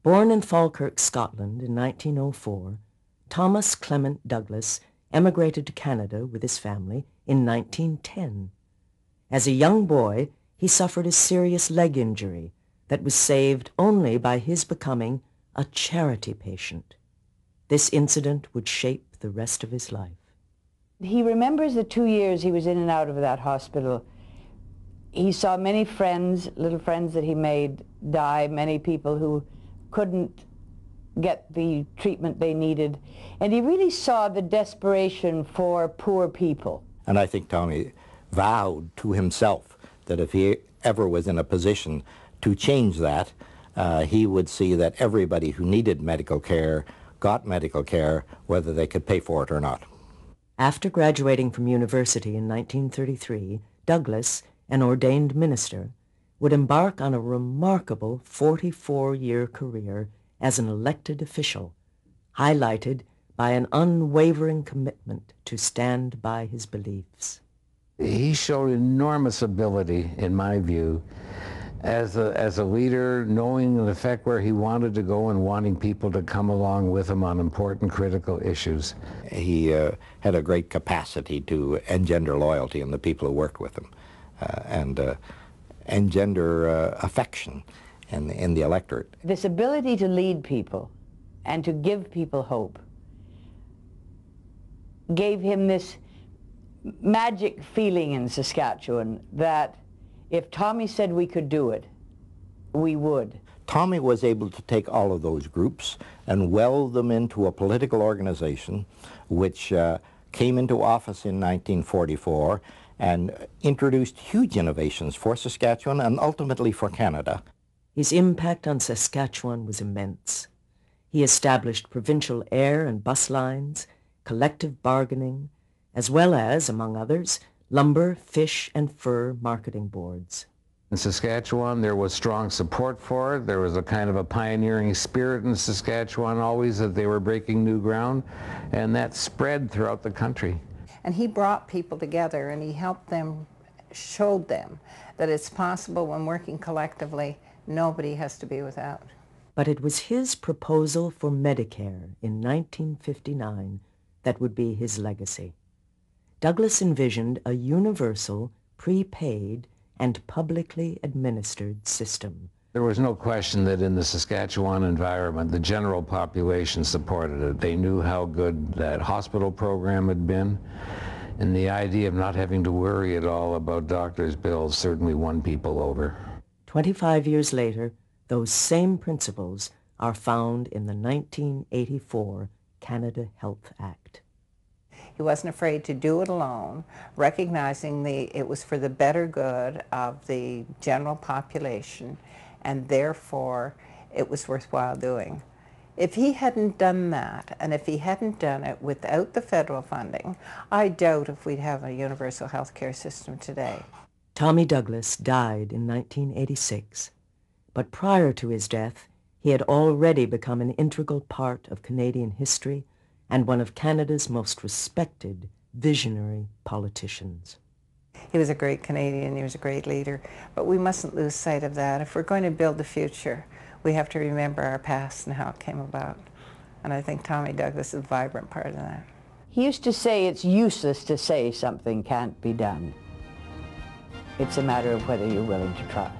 Born in Falkirk, Scotland in 1904, Thomas Clement Douglas emigrated to Canada with his family in 1910. As a young boy, he suffered a serious leg injury that was saved only by his becoming a charity patient. This incident would shape the rest of his life. He remembers the 2 years he was in and out of that hospital. He saw many friends, little friends that he made, die, many people who couldn't get the treatment they needed. And he really saw the desperation for poor people. And I think Tommy vowed to himself that if he ever was in a position to change that, he would see that everybody who needed medical care got medical care, whether they could pay for it or not. After graduating from university in 1933, Douglas, an ordained minister, would embark on a remarkable 44-year career as an elected official, highlighted by an unwavering commitment to stand by his beliefs. He showed enormous ability, in my view, as a leader, knowing in effect where he wanted to go and wanting people to come along with him on important critical issues. He had a great capacity to engender loyalty in the people who worked with him and engender affection in the electorate. This ability to lead people and to give people hope gave him this magic feeling in Saskatchewan that if Tommy said we could do it, we would. Tommy was able to take all of those groups and weld them into a political organization which came into office in 1944 and introduced huge innovations for Saskatchewan and ultimately for Canada. His impact on Saskatchewan was immense. He established provincial air and bus lines, collective bargaining, as well as, among others, lumber, fish, and fur marketing boards. In Saskatchewan, there was strong support for it. There was a kind of a pioneering spirit in Saskatchewan always that they were breaking new ground, and that spread throughout the country. And he brought people together and he helped them, showed them that it's possible when working collectively, nobody has to be without. But it was his proposal for Medicare in 1959 that would be his legacy. Douglas envisioned a universal, prepaid, and publicly administered system. There was no question that in the Saskatchewan environment, the general population supported it. They knew how good that hospital program had been, and the idea of not having to worry at all about doctors' bills certainly won people over. 25 years later, those same principles are found in the 1984 Canada Health Act. He wasn't afraid to do it alone, recognizing it was for the better good of the general population, and therefore it was worthwhile doing. If he hadn't done that, and if he hadn't done it without the federal funding, I doubt if we'd have a universal health care system today. Tommy Douglas died in 1986, but prior to his death, he had already become an integral part of Canadian history and one of Canada's most respected visionary politicians. He was a great Canadian, he was a great leader, but we mustn't lose sight of that. If we're going to build the future, we have to remember our past and how it came about. And I think Tommy Douglas is a vibrant part of that. He used to say it's useless to say something can't be done. It's a matter of whether you're willing to try.